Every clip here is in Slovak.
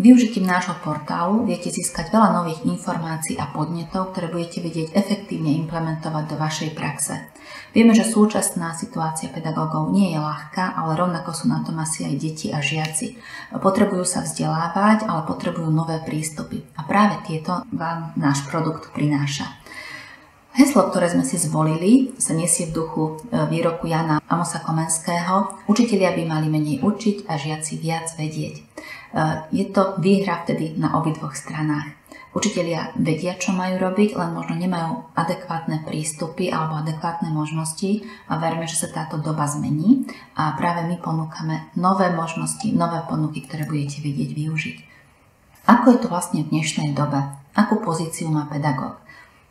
Využitím nášho portálu viete získať veľa nových informácií a podnetov, ktoré budete vedieť efektívne implementovať do vašej praxe. Vieme, že súčasná situácia pedagógov nie je ľahká, ale rovnako sú na tom asi aj deti a žiaci. Potrebujú sa vzdelávať, ale potrebujú nové prístupy. A práve tieto vám náš produkt prináša. Heslo, ktoré sme si zvolili, sa nesie v duchu výroku Jana Amosa Komenského: učitelia by mali menej učiť a žiaci viac vedieť. Je to výhra vtedy na obidvoch stranách. Učitelia vedia, čo majú robiť, len možno nemajú adekvátne prístupy alebo adekvátne možnosti a veríme, že sa táto doba zmení a práve my ponúkame nové možnosti, nové ponuky, ktoré budete vedieť využiť. Ako je to vlastne v dnešnej dobe? Akú pozíciu má pedagóg?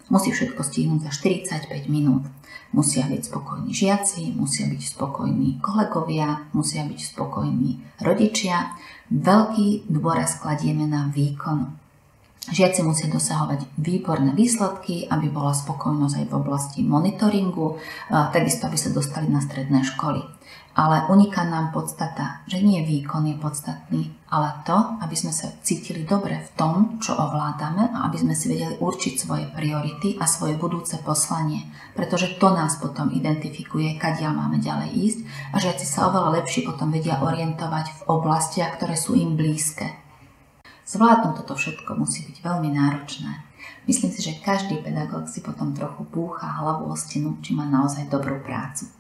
Musí všetko stihnúť za 45 minút. Musia byť spokojní žiaci, musia byť spokojní kolegovia, musia byť spokojní rodičia. Veľký dôraz kladieme na výkon. Žiaci musia dosahovať výborné výsledky, aby bola spokojnosť aj v oblasti monitoringu, takisto aby sa dostali na stredné školy. Ale uniká nám podstata, že nie výkon je podstatný, ale to, aby sme sa cítili dobre v tom, čo ovládame a aby sme si vedeli určiť svoje priority a svoje budúce poslanie, pretože to nás potom identifikuje, kadiaľ máme ďalej ísť a žiaci sa oveľa lepšie potom vedia orientovať v oblastiach, ktoré sú im blízke. Zvládnuť toto všetko musí byť veľmi náročné. Myslím si, že každý pedagóg si potom trochu búcha hlavu o stenu, či má naozaj dobrú prácu.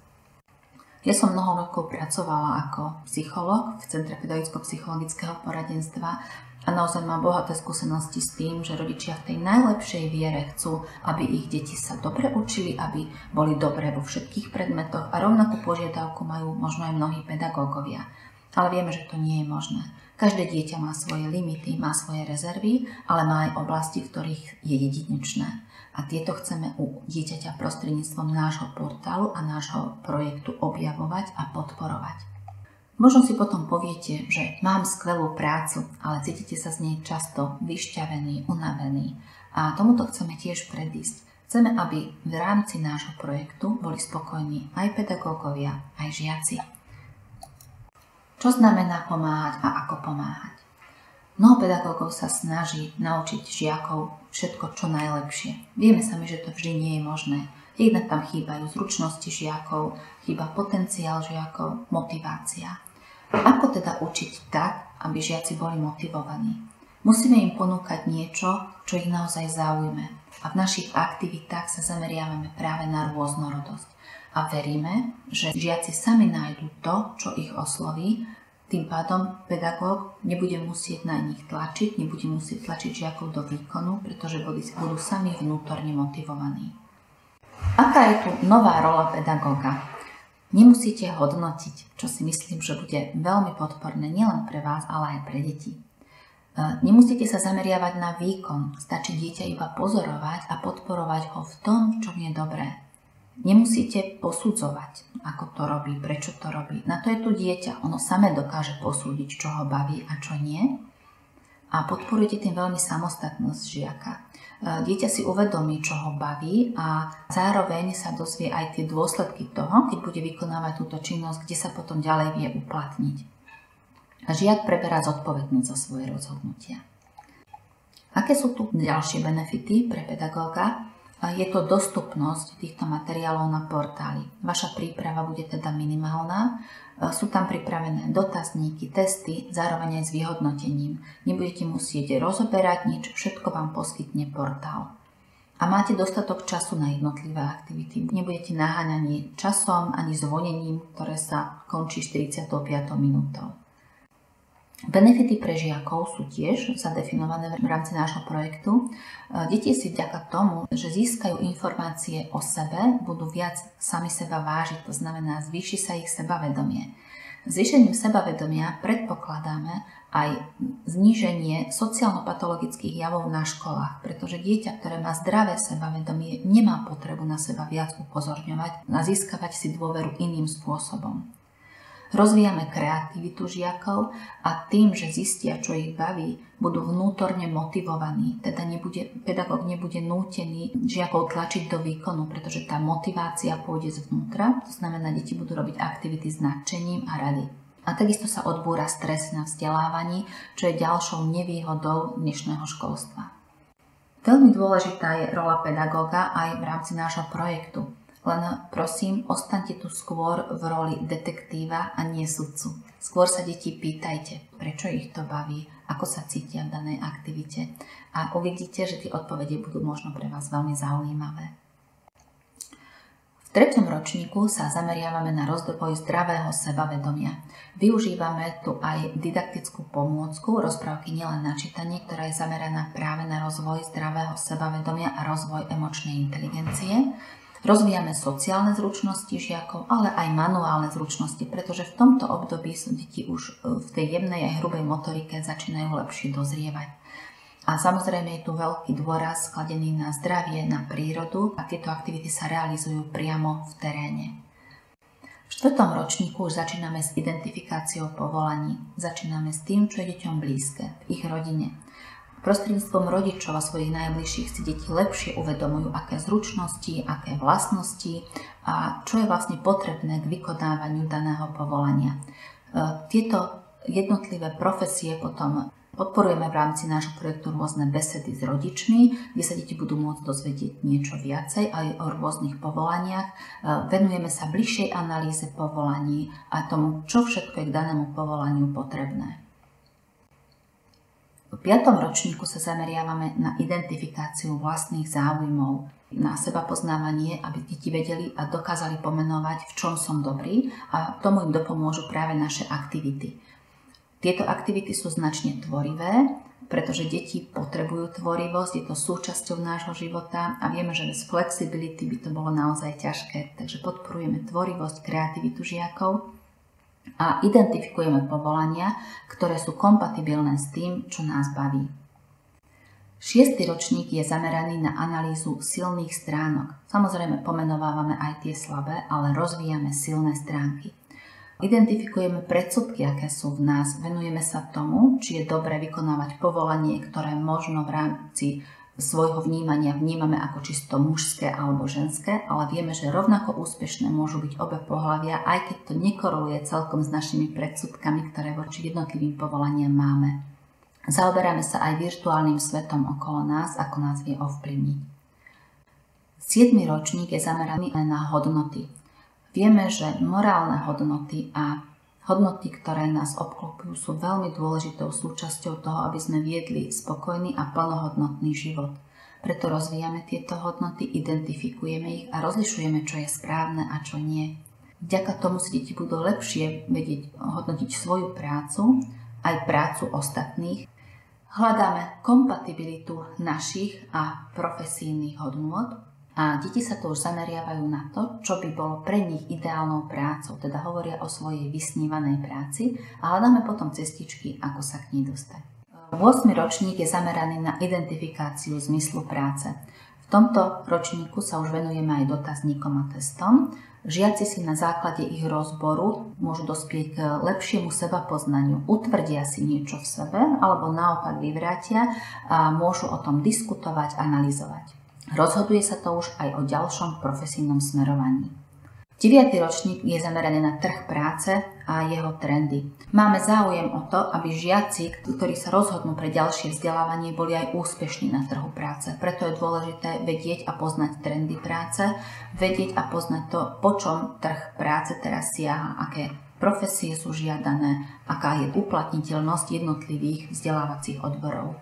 Ja som mnoho rokov pracovala ako psychológ v Centre pedagogicko-psychologického poradenstva a naozaj mám bohaté skúsenosti s tým, že rodičia v tej najlepšej viere chcú, aby ich deti sa dobre učili, aby boli dobré vo všetkých predmetoch a rovnakú požiadavku majú možno aj mnohí pedagógovia. Ale vieme, že to nie je možné. Každé dieťa má svoje limity, má svoje rezervy, ale má aj oblasti, v ktorých je jedinečné. A tieto chceme u dieťaťa prostredníctvom nášho portálu a nášho projektu objavovať a podporovať. Možno si potom poviete, že mám skvelú prácu, ale cítite sa z nej často vyšťavení, unavení. A tomuto chceme tiež predísť. Chceme, aby v rámci nášho projektu boli spokojní aj pedagógovia, aj žiaci. Čo znamená pomáhať a ako pomáhať? Mnoho pedagógov sa snaží naučiť žiakov všetko čo najlepšie. Vieme sami, že to vždy nie je možné. Jednak tam chýbajú zručnosti žiakov, chýba potenciál žiakov, motivácia. Ako teda učiť tak, aby žiaci boli motivovaní? Musíme im ponúkať niečo, čo ich naozaj zaujme. A v našich aktivitách sa zameriavame práve na rôznorodosť. A veríme, že žiaci sami nájdú to, čo ich osloví, tým pádom pedagóg nebude musieť na nich tlačiť, nebude musieť tlačiť žiakov do výkonu, pretože budú sami vnútorne motivovaní. Aká je tu nová rola pedagóga? Nemusíte hodnotiť, čo si myslím, že bude veľmi podporné nielen pre vás, ale aj pre deti. Nemusíte sa zameriavať na výkon, stačí dieťa iba pozorovať a podporovať ho v tom, čo je dobré. Nemusíte posudzovať, ako to robí, prečo to robí. Na to je tu dieťa. Ono samé dokáže posúdiť, čo ho baví a čo nie. A podporujete tým veľmi samostatnosť žiaka. Dieťa si uvedomí, čo ho baví a zároveň sa dozvie aj tie dôsledky toho, keď bude vykonávať túto činnosť, kde sa potom ďalej vie uplatniť. A žiak preberá zodpovednosť za svoje rozhodnutia. Aké sú tu ďalšie benefity pre pedagóga? Je to dostupnosť týchto materiálov na portáli. Vaša príprava bude teda minimálna. Sú tam pripravené dotazníky, testy, zároveň aj s vyhodnotením. Nebudete musieť rozoberať nič, všetko vám poskytne portál. A máte dostatok času na jednotlivé aktivity. Nebudete naháňaní časom ani zvonením, ktoré sa končí 45. minútou. Benefity pre žiakov sú tiež zadefinované v rámci nášho projektu. Deti si vďaka tomu, že získajú informácie o sebe, budú viac sami seba vážiť, to znamená zvýši sa ich sebavedomie. Zvýšením sebavedomia predpokladáme aj zníženie sociálno-patologických javov na školách, pretože dieťa, ktoré má zdravé sebavedomie, nemá potrebu na seba viac upozorňovať a získavať si dôveru iným spôsobom. Rozvíjame kreativitu žiakov a tým, že zistia, čo ich baví, budú vnútorne motivovaní. Teda pedagóg nebude nútený žiakov tlačiť do výkonu, pretože tá motivácia pôjde zvnútra. To znamená, deti budú robiť aktivity s nadšením a rady. A takisto sa odbúra stres na vzdelávaní, čo je ďalšou nevýhodou dnešného školstva. Veľmi dôležitá je rola pedagóga aj v rámci nášho projektu. Len prosím, ostaňte tu skôr v roli detektíva a nie sudcu. Skôr sa deti pýtajte, prečo ich to baví, ako sa cítia v danej aktivite a uvidíte, že tie odpovede budú možno pre vás veľmi zaujímavé. V 3. ročníku sa zameriavame na rozvoj zdravého sebavedomia. Využívame tu aj didaktickú pomôcku, rozprávky nielen na čítanie, ktorá je zameraná práve na rozvoj zdravého sebavedomia a rozvoj emočnej inteligencie. Rozvíjame sociálne zručnosti žiakov, ale aj manuálne zručnosti, pretože v tomto období sú deti už v tej jemnej aj hrubej motorike začínajú lepšie dozrievať. A samozrejme je tu veľký dôraz skladený na zdravie, na prírodu a tieto aktivity sa realizujú priamo v teréne. V 4. ročníku už začíname s identifikáciou povolaní. Začíname s tým, čo je deťom blízke, v ich rodine. Prostredníctvom rodičov a svojich najbližších si deti lepšie uvedomujú, aké zručnosti, aké vlastnosti a čo je vlastne potrebné k vykonávaniu daného povolania. Tieto jednotlivé profesie potom podporujeme v rámci nášho projektu rôzne besedy s rodičmi, kde sa deti budú môcť dozvedieť niečo viacej aj o rôznych povolaniach. Venujeme sa bližšej analýze povolaní a tomu, čo všetko je k danému povolaniu potrebné. V 5. ročníku sa zameriavame na identifikáciu vlastných záujmov, na sebapoznávanie, aby deti vedeli a dokázali pomenovať, v čom som dobrý a tomu im dopomôžu práve naše aktivity. Tieto aktivity sú značne tvorivé, pretože deti potrebujú tvorivosť, je to súčasťou nášho života a vieme, že bez flexibility by to bolo naozaj ťažké. Takže podporujeme tvorivosť, kreativitu žiakov a identifikujeme povolania, ktoré sú kompatibilné s tým, čo nás baví. 6. ročník je zameraný na analýzu silných stránok. Samozrejme pomenovávame aj tie slabé, ale rozvíjame silné stránky. Identifikujeme predsudky, aké sú v nás, venujeme sa tomu, či je dobré vykonávať povolanie, ktoré možno v rámci svojho vnímania vnímame ako čisto mužské alebo ženské, ale vieme, že rovnako úspešné môžu byť obe pohlavia, aj keď to nekoreluje celkom s našimi predsudkami, ktoré voči jednotlivým povolaniam máme. Zaoberáme sa aj virtuálnym svetom okolo nás, ako nás vie ovplyvniť. 7. ročník je zameraný aj na hodnoty. Vieme, že morálne hodnoty a hodnoty, ktoré nás obklopujú, sú veľmi dôležitou súčasťou toho, aby sme viedli spokojný a plnohodnotný život. Preto rozvíjame tieto hodnoty, identifikujeme ich a rozlišujeme, čo je správne a čo nie. Vďaka tomu si deti budú lepšie vedieť hodnotiť svoju prácu, aj prácu ostatných. Hľadáme kompatibilitu našich a profesijných hodnôt. A deti sa tu už zameriavajú na to, čo by bolo pre nich ideálnou prácou, teda hovoria o svojej vysnívanej práci a hľadáme potom cestičky, ako sa k nej dostať. 8. ročník je zameraný na identifikáciu zmyslu práce. V tomto ročníku sa už venujeme aj dotazníkom a testom. Žiaci si na základe ich rozboru môžu dospieť k lepšiemu sebapoznaniu, utvrdia si niečo v sebe alebo naopak vyvrátia a môžu o tom diskutovať, analyzovať. Rozhoduje sa to už aj o ďalšom profesijnom smerovaní. 9. ročník je zameraný na trh práce a jeho trendy. Máme záujem o to, aby žiaci, ktorí sa rozhodnú pre ďalšie vzdelávanie, boli aj úspešní na trhu práce. Preto je dôležité vedieť a poznať trendy práce, vedieť a poznať to, po čom trh práce teraz siaha, aké profesie sú žiadané, aká je uplatniteľnosť jednotlivých vzdelávacích odborov.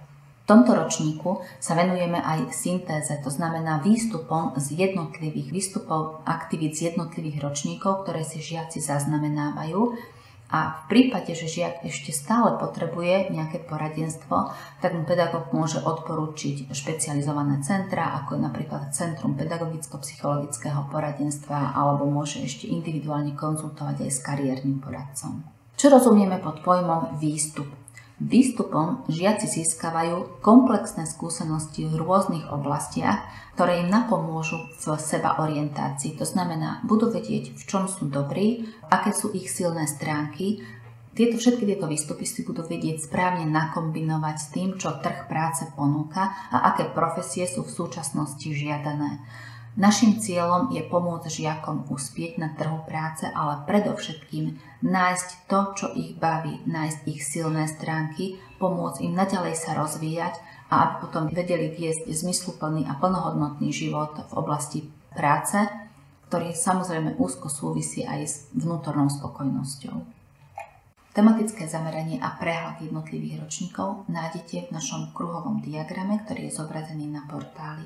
V tomto ročníku sa venujeme aj syntéze, to znamená výstupom aktivít z jednotlivých ročníkov, ktoré si žiaci zaznamenávajú. A v prípade, že žiak ešte stále potrebuje nejaké poradenstvo, tak mu pedagóg môže odporúčiť špecializované centra, ako je napríklad Centrum pedagogicko-psychologického poradenstva, alebo môže ešte individuálne konzultovať aj s kariérnym poradcom. Čo rozumieme pod pojmom výstup? Výstupom žiaci získavajú komplexné skúsenosti v rôznych oblastiach, ktoré im napomôžu v sebaorientácii. To znamená, budú vedieť, v čom sú dobrí, aké sú ich silné stránky. Všetky tieto výstupy si budú vedieť správne nakombinovať s tým, čo trh práce ponúka a aké profesie sú v súčasnosti žiadané. Naším cieľom je pomôcť žiakom uspieť na trhu práce, ale predovšetkým nájsť to, čo ich baví, nájsť ich silné stránky, pomôcť im naďalej sa rozvíjať a aby potom vedeli viesť zmysluplný a plnohodnotný život v oblasti práce, ktorý samozrejme úzko súvisí aj s vnútornou spokojnosťou. Tematické zameranie a prehľad jednotlivých ročníkov nájdete v našom kruhovom diagrame, ktorý je zobrazený na portáli.